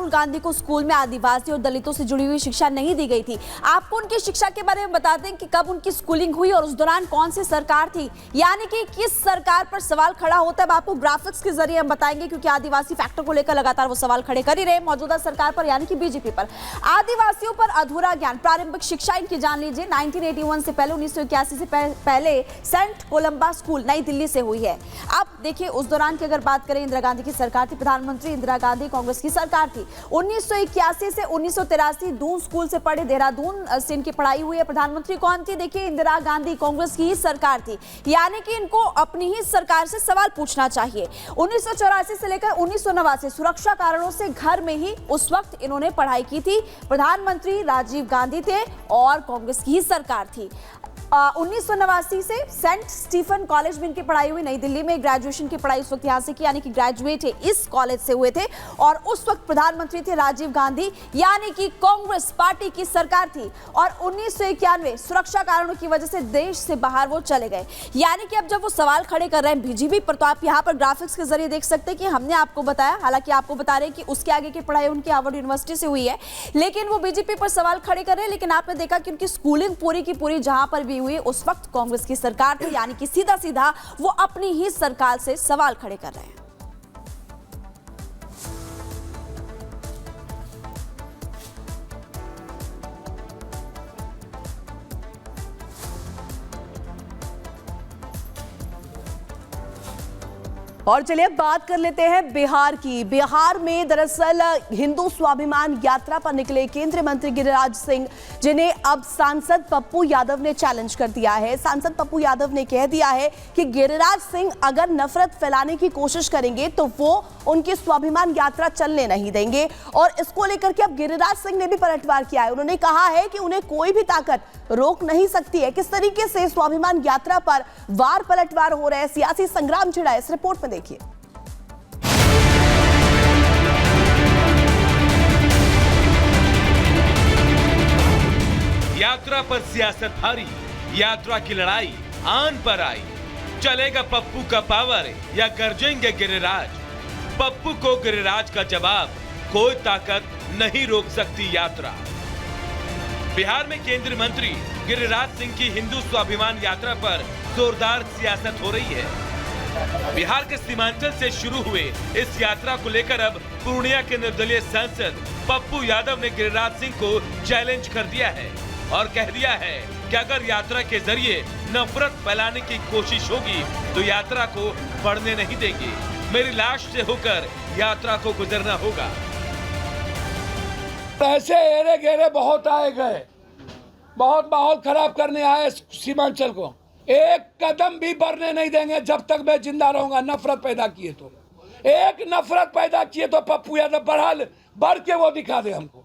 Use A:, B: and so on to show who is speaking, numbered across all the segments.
A: राहुल गांधी को स्कूल में आदिवासी और दलितों से जुड़ी हुई शिक्षा नहीं दी गई थी। आपको उनकी शिक्षा के बारे में बता दें कि कब उनकी स्कूलिंग हुई और उस दौरान कौन सी सरकार थी, यानी कि किस सरकार पर सवाल खड़ा होता है। आपको ग्राफिक्स के जरिए हम बताएंगे, क्योंकि आदिवासी फैक्टर को लेकर लगातार वो सवाल खड़े कर ही रहे मौजूदा सरकार पर, यानी कि बीजेपी पर। आदिवासियों पर अधूरा ज्ञान, प्रारंभिक शिक्षा इनकी जान लीजिए। 1981 से पहले, 1981 से पहले सेंट कोलंबा स्कूल नई दिल्ली से हुई है। अब देखिए, उस दौरान की अगर बात करें, इंदिरा गांधी की सरकार थी, प्रधानमंत्री इंदिरा गांधी कांग्रेस की सरकार थी। 1981 से 1983 दून स्कूल से पढ़े, देहरादून से इनकी पढ़ाई हुई है। प्रधानमंत्री कौन थी? देखिए, इंदिरा गांधी, कांग्रेस की ही सरकार थी, यानी कि इनको अपनी ही सरकार से सवाल पूछना चाहिए। 1984 से लेकर 1989 सुरक्षा कारणों से घर में ही उस वक्त इन्होंने पढ़ाई की थी। प्रधानमंत्री राजीव गांधी थे और कांग्रेस की ही सरकार थी। 1989 से सेंट स्टीफन कॉलेज में इनकी पढ़ाई हुई, नई दिल्ली में। ग्रेजुएशन की पढ़ाई उस वक्त यहां से की, यानी कि ग्रेजुएट इस कॉलेज से हुए थे। और उस वक्त प्रधानमंत्री थे राजीव गांधी, यानी कि कांग्रेस पार्टी की सरकार थी। और 1991 सुरक्षा कारणों की वजह से देश से बाहर वो चले गए। यानी कि अब जब वो सवाल खड़े कर रहे हैं बीजेपी पर, तो आप यहां पर ग्राफिक्स के जरिए देख सकते हैं कि हमने आपको बताया, हालांकि आपको बता रहे हैं कि उसके आगे की पढ़ाई उनकी हार्वर्ड यूनिवर्सिटी से हुई है, लेकिन वो बीजेपी पर सवाल खड़े कर रहे हैं। लेकिन आपने देखा कि उनकी स्कूलिंग पूरी की पूरी जहां पर भी हुई, उस वक्त कांग्रेस की सरकार थी, यानी कि सीधा सीधा वो अपनी ही सरकार से सवाल खड़े कर रहे हैं।
B: और चलिए अब बात कर लेते हैं बिहार की। बिहार में दरअसल हिंदू स्वाभिमान यात्रा पर निकले केंद्रीय मंत्री गिरिराज सिंह, जिन्हें अब सांसद पप्पू यादव ने चैलेंज कर दिया है। सांसद पप्पू यादव ने कह दिया है कि गिरिराज सिंह अगर नफरत फैलाने की कोशिश करेंगे तो वो उनकी स्वाभिमान यात्रा चलने नहीं देंगे। और इसको लेकर के अब गिरिराज सिंह ने भी पलटवार किया है। उन्होंने कहा है कि उन्हें कोई भी ताकत रोक नहीं सकती है। किस तरीके से स्वाभिमान यात्रा पर वार पलटवार हो रहे हैं, सियासी संग्राम छिड़ा है, इस रिपोर्ट में देखिए।
C: यात्रा पर सियासत भारी, यात्रा की लड़ाई आन पर आई। चलेगा पप्पू का पावर या गरजेंगे गिरिराज? पप्पू को गिरिराज का जवाब, कोई ताकत नहीं रोक सकती यात्रा। बिहार में केंद्रीय मंत्री गिरिराज सिंह की हिंदू स्वाभिमान यात्रा पर जोरदार सियासत हो रही है। बिहार के सीमांचल से शुरू हुए इस यात्रा को लेकर अब पूर्णिया के निर्दलीय सांसद पप्पू यादव ने गिरिराज सिंह को चैलेंज कर दिया है और कह दिया है कि अगर यात्रा के जरिए नफरत फैलाने की कोशिश होगी तो यात्रा को बढ़ने नहीं देंगे। मेरी लाश से होकर यात्रा को गुजरना होगा।
D: ऐसे एरे घेरे बहुत आए गए, बहुत माहौल खराब करने आए सीमांचल को। एक कदम भी बढ़ने नहीं देंगे जब तक मैं जिंदा रहूंगा। नफरत पैदा किए तो, एक नफरत पैदा किए तो पप्पू यादव बढ़ के वो दिखा दे हमको।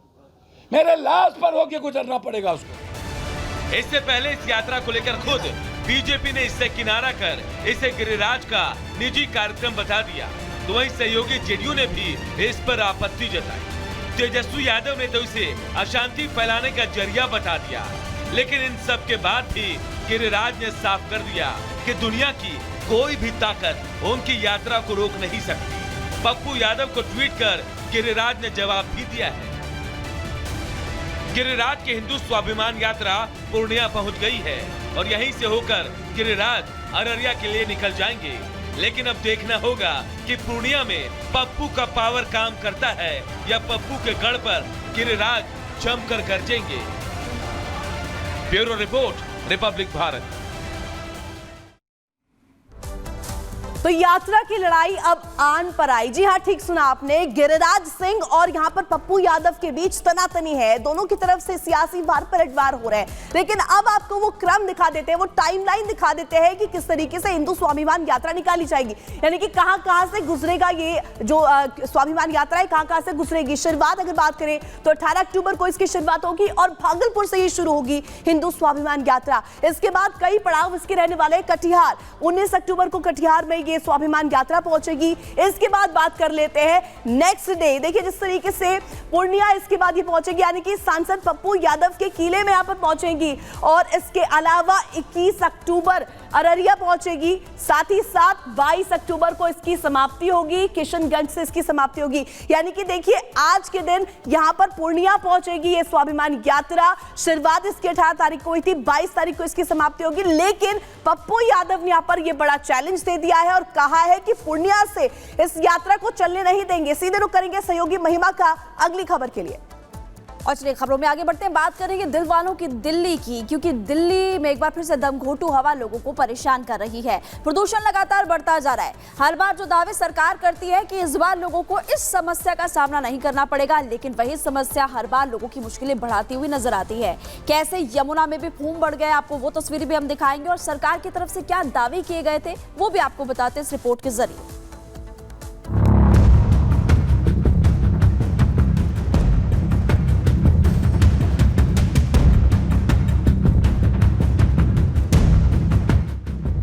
D: मेरे लाश पर होके गुजरना पड़ेगा उसको।
C: इससे पहले इस यात्रा को लेकर खुद बीजेपी ने इससे किनारा कर इसे गिरिराज का निजी कार्यक्रम बता दिया, तो वहीं सहयोगी जेडीयू ने भी इस पर आपत्ति जताई। तेजस्वी यादव ने तो इसे अशांति फैलाने का जरिया बता दिया। लेकिन इन सब के बाद भी गिरिराज ने साफ कर दिया कि दुनिया की कोई भी ताकत उनकी यात्रा को रोक नहीं सकती। पप्पू यादव को ट्वीट कर गिरिराज ने जवाब भी दिया है। गिरिराज की हिंदू स्वाभिमान यात्रा पूर्णिया पहुंच गई है और यहीं से होकर गिरिराज अररिया के लिए निकल जाएंगे। लेकिन अब देखना होगा कि पूर्णिया में पप्पू का पावर काम करता है या पप्पू के गढ़ पर गिरिराज जमकर गरजेंगे। Bureau report, Republic Bharat.
B: तो यात्रा की लड़ाई अब आन पर आई। जी हाँ, ठीक सुना आपने। गिरिराज सिंह और यहाँ पर पप्पू यादव के बीच तनातनी है। दोनों की तरफ से सियासी वार पलटवार हो रहे हैं। लेकिन अब आपको वो क्रम दिखा देते हैं, वो टाइमलाइन दिखा देते हैं कि किस तरीके से हिंदू स्वाभिमान यात्रा निकाली जाएगी, यानी कि कहां से गुजरेगा ये जो स्वाभिमान यात्रा है, कहां से गुजरेगी। शुरुआत अगर बात करें तो 18 अक्टूबर को इसकी शुरुआत होगी और भागलपुर से ही शुरू होगी हिंदू स्वाभिमान यात्रा। इसके बाद कई पड़ाव इसके रहने वाले। कटिहार 19 अक्टूबर को कटिहार में ये स्वाभिमान यात्रा पहुंचेगी। इसके बाद बात कर लेते हैं नेक्स्ट डे। देखिए जिस तरीके से पूर्णिया इसके बाद ये पहुंचेगी, यानी कि सांसद पप्पू यादव के किले में यहां पर पहुंचेंगी। और इसके अलावा 21 अक्टूबर अररिया पहुंचेगी, साथ ही साथ 22 अक्टूबर को इसकी समाप्ति होगी, किशनगंज से इसकी समाप्ति होगी। यानी कि देखिए आज के दिन यहां पर पूर्णिया पहुंचेगी ये स्वाभिमान यात्रा। शुरुआत इसकी 18 तारीख को हुई थी, 22 तारीख को इसकी समाप्ति होगी। लेकिन पप्पू यादव ने यहां पर यह बड़ा चैलेंज दे दिया है और कहा है कि पूर्णिया से इस यात्रा को चलने नहीं देंगे। सीधे रुख करेंगे सहयोगी महिमा का अगली खबर के लिए।
A: और चलिए खबरों में आगे बढ़ते हैं, बात करेंगे दिल वालों की दिल्ली की, क्योंकि दिल्ली में एक बार फिर से दमघोंटू हवा लोगों को परेशान कर रही है। प्रदूषण लगातार बढ़ता जा रहा है। हर बार जो दावे सरकार करती है कि इस बार लोगों को इस समस्या का सामना नहीं करना पड़ेगा, लेकिन वही समस्या हर बार लोगों की मुश्किलें बढ़ाती हुई नजर आती है। कैसे यमुना में भी फूम बढ़ गए, आपको वो तस्वीरें भी हम दिखाएंगे और सरकार की तरफ से क्या दावे किए गए थे वो भी आपको बताते हैं इस रिपोर्ट के जरिए।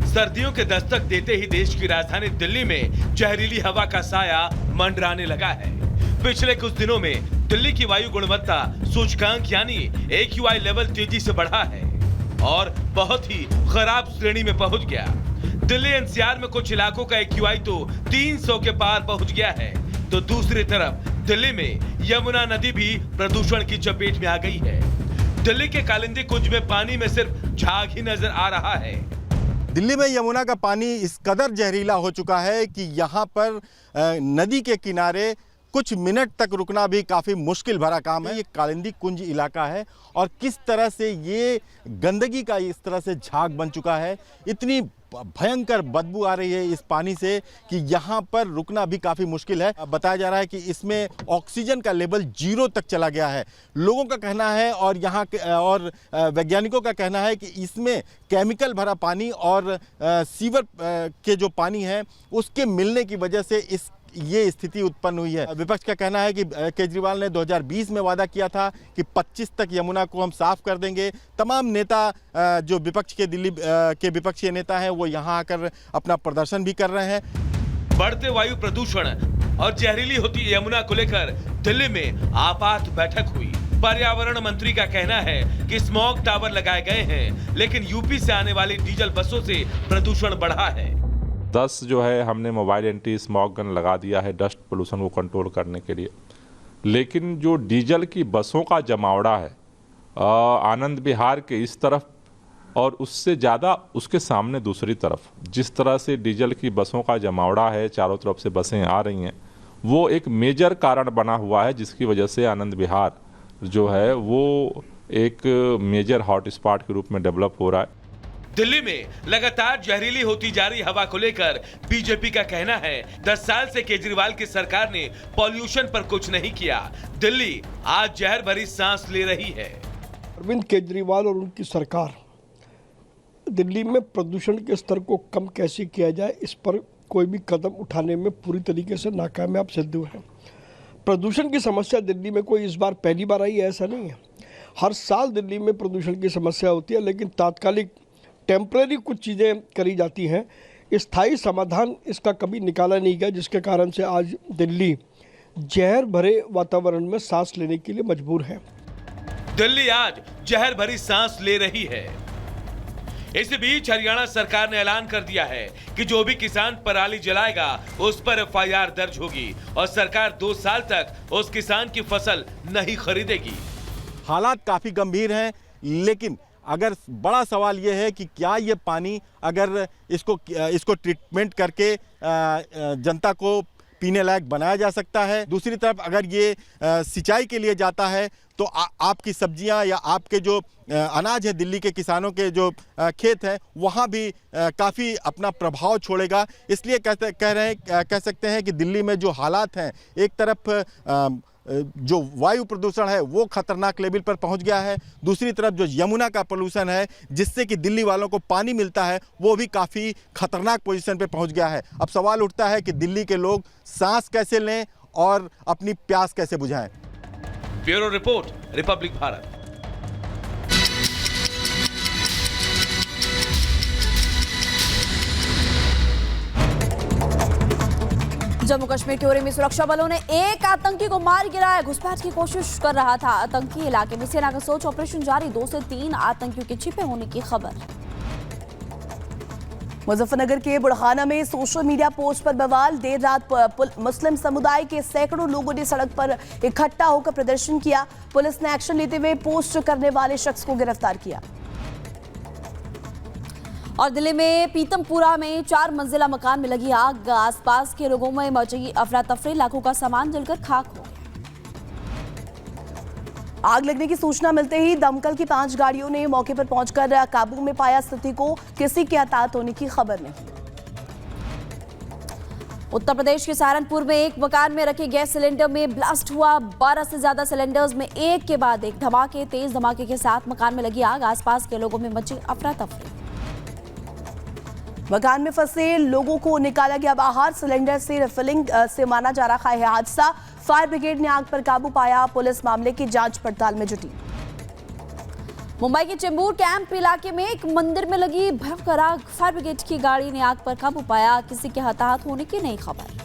C: सर्दियों के दस्तक देते ही देश की राजधानी दिल्ली में जहरीली हवा का साया मंडराने लगा है। पिछले कुछ दिनों में दिल्ली की वायु गुणवत्ता सूचकांक यानी AQI लेवल तेजी से बढ़ा है और बहुत ही खराब श्रेणी में पहुंच गया। दिल्ली NCR में कुछ इलाकों का AQI तो 300 के पार पहुंच गया है, तो दूसरी तरफ दिल्ली में यमुना नदी भी प्रदूषण की चपेट में आ गई है। दिल्ली के कालिंदी कुंज में पानी में सिर्फ झाग ही नजर आ रहा है।
E: दिल्ली में यमुना का पानी इस कदर जहरीला हो चुका है कि यहाँ पर नदी के किनारे कुछ मिनट तक रुकना भी काफ़ी मुश्किल भरा काम है। ये कालिंदी कुंज इलाका है और किस तरह से ये गंदगी का इस तरह से झाग बन चुका है, इतनी भयंकर बदबू आ रही है इस पानी से कि यहाँ पर रुकना भी काफ़ी मुश्किल है। बताया जा रहा है कि इसमें ऑक्सीजन का लेवल 0 तक चला गया है। लोगों का कहना है और यहाँ और वैज्ञानिकों का कहना है कि इसमें केमिकल भरा पानी और सीवर के जो पानी है उसके मिलने की वजह से ये स्थिति उत्पन्न हुई है। विपक्ष का कहना है कि केजरीवाल ने 2020 में वादा किया था कि 25 तक यमुना को हम साफ कर देंगे। तमाम नेता जो विपक्ष के दिल्ली के विपक्षी नेता हैं वो यहाँ आकर अपना प्रदर्शन भी कर रहे हैं।
C: बढ़ते वायु प्रदूषण और जहरीली होती यमुना को लेकर दिल्ली में आपात बैठक हुई। पर्यावरण मंत्री का कहना है कि स्मॉग टावर लगाए गए हैं, लेकिन यूपी से आने वाली डीजल बसों से प्रदूषण बढ़ा है।
F: 10 जो है हमने मोबाइल एंटी स्मॉग गन लगा दिया है डस्ट पोल्यूशन को कंट्रोल करने के लिए, लेकिन जो डीजल की बसों का जमावड़ा है आनंद विहार के इस तरफ और उससे ज़्यादा उसके सामने दूसरी तरफ, जिस तरह से डीजल की बसों का जमावड़ा है, चारों तरफ से बसें आ रही हैं, वो एक मेजर कारण बना हुआ है जिसकी वजह से आनंद विहार जो है वो एक मेजर हॉटस्पॉट के रूप में डेवलप हो रहा है।
C: दिल्ली में लगातार जहरीली होती जा रही हवा को लेकर बीजेपी का कहना है 10 साल से केजरीवाल की सरकार ने पॉल्यूशन पर कुछ नहीं किया। दिल्ली आज जहर भरी सांस ले रही है।
G: अरविंद केजरीवाल और उनकी सरकार दिल्ली में प्रदूषण के स्तर को कम कैसे किया जाए इस पर कोई भी कदम उठाने में पूरी तरीके से नाकामयाब सिद्ध हुए हैं। प्रदूषण की समस्या दिल्ली में कोई इस बार पहली बार आई ऐसा नहीं है। हर साल दिल्ली में प्रदूषण की समस्या होती है, लेकिन तात्कालिक टेम्परेरी कुछ चीज़ें करी जाती हैं। स्थायी समाधान इसका कभी निकाला नहीं गया, जिसके कारण से आज दिल्ली जहर भरे वातावरण में सांस लेने के लिए मजबूर है।
C: दिल्ली आज जहर भरी सांस ले रही है। इसी बीच हरियाणा सरकार ने ऐलान कर दिया है कि जो भी किसान पराली जलाएगा उस पर FIR दर्ज होगी और सरकार 2 साल तक उस किसान की फसल नहीं खरीदेगी।
E: हालात काफ़ी गंभीर हैं, लेकिन अगर बड़ा सवाल ये है कि क्या ये पानी अगर इसको ट्रीटमेंट करके जनता को पीने लायक बनाया जा सकता है। दूसरी तरफ अगर ये सिंचाई के लिए जाता है तो आपकी सब्जियां या आपके जो अनाज है, दिल्ली के किसानों के जो खेत हैं, वहाँ भी काफ़ी अपना प्रभाव छोड़ेगा। इसलिए कह सकते हैं कि दिल्ली में जो हालात हैं, एक तरफ जो वायु प्रदूषण है वो खतरनाक लेवल पर पहुंच गया है, दूसरी तरफ जो यमुना का पोल्यूशन है जिससे कि दिल्ली वालों को पानी मिलता है वो भी काफ़ी खतरनाक पोजीशन पे पहुंच गया है। अब सवाल उठता है कि दिल्ली के लोग सांस कैसे लें और अपनी प्यास कैसे बुझाएं।
C: Bureau report, Republic Bharat.
A: Jammu Kashmir के उरी में सुरक्षा बलों ने एक आतंकी को मार गिराया। घुसपैठ की कोशिश कर रहा था आतंकी। इलाके में सेना का सर्च ऑपरेशन जारी। 2 से 3 आतंकियों के छिपे होने की खबर।
B: मुजफ्फरनगर के बुढ़ाना में सोशल मीडिया पोस्ट पर बवाल। देर रात मुस्लिम समुदाय के सैकड़ों लोगों ने सड़क पर इकट्ठा होकर प्रदर्शन किया। पुलिस ने एक्शन लेते हुए पोस्ट करने वाले शख्स को गिरफ्तार किया।
A: और दिल्ली में पीतमपुरा में 4 मंजिला मकान में लगी आग, आसपास के लोगों में मची अफरा तफरी, लाखों का सामान जलकर खाक हो गया।
B: आग लगने की सूचना मिलते ही दमकल की 5 गाड़ियों ने मौके पर पहुंचकर काबू में पाया स्थिति को। किसी के हताहत होने की खबर नहीं।
A: उत्तर प्रदेश के सहारनपुर में एक मकान में रखे गैस सिलेंडर में ब्लास्ट हुआ। 12 से ज्यादा सिलेंडर्स में एक के बाद एक धमाके, तेज धमाके के साथ मकान में लगी आग, आसपास के लोगों में मची अफरा तफरी।
B: मकान में फंसे लोगों को निकाला गया बाहर। सिलेंडर से रिफिलिंग से माना जा रहा है हादसा। फायर ब्रिगेड ने आग पर काबू पाया। पुलिस मामले की जांच पड़ताल में जुटी।
A: मुंबई के चेंबूर कैंप इलाके में एक मंदिर में लगी भयंकर आग, फायर ब्रिगेड की गाड़ी ने आग पर काबू पाया। किसी के हताहत होने की नहीं खबर।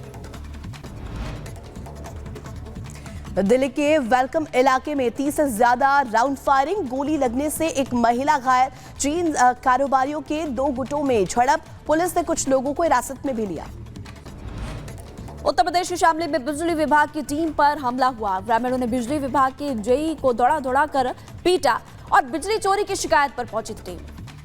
B: दिल्ली के वेलकम इलाके में 30 से ज्यादा राउंड फायरिंग, गोली लगने से एक महिला घायल। चीन कारोबारियों के 2 गुटों में झड़प, पुलिस ने कुछ लोगों को हिरासत में भी लिया।
A: उत्तर प्रदेश के शामली में बिजली विभाग की टीम पर हमला हुआ। ग्रामीणों ने बिजली विभाग के जेई को दौड़ा कर पीटा और बिजली चोरी की शिकायत पर पहुंची टीम।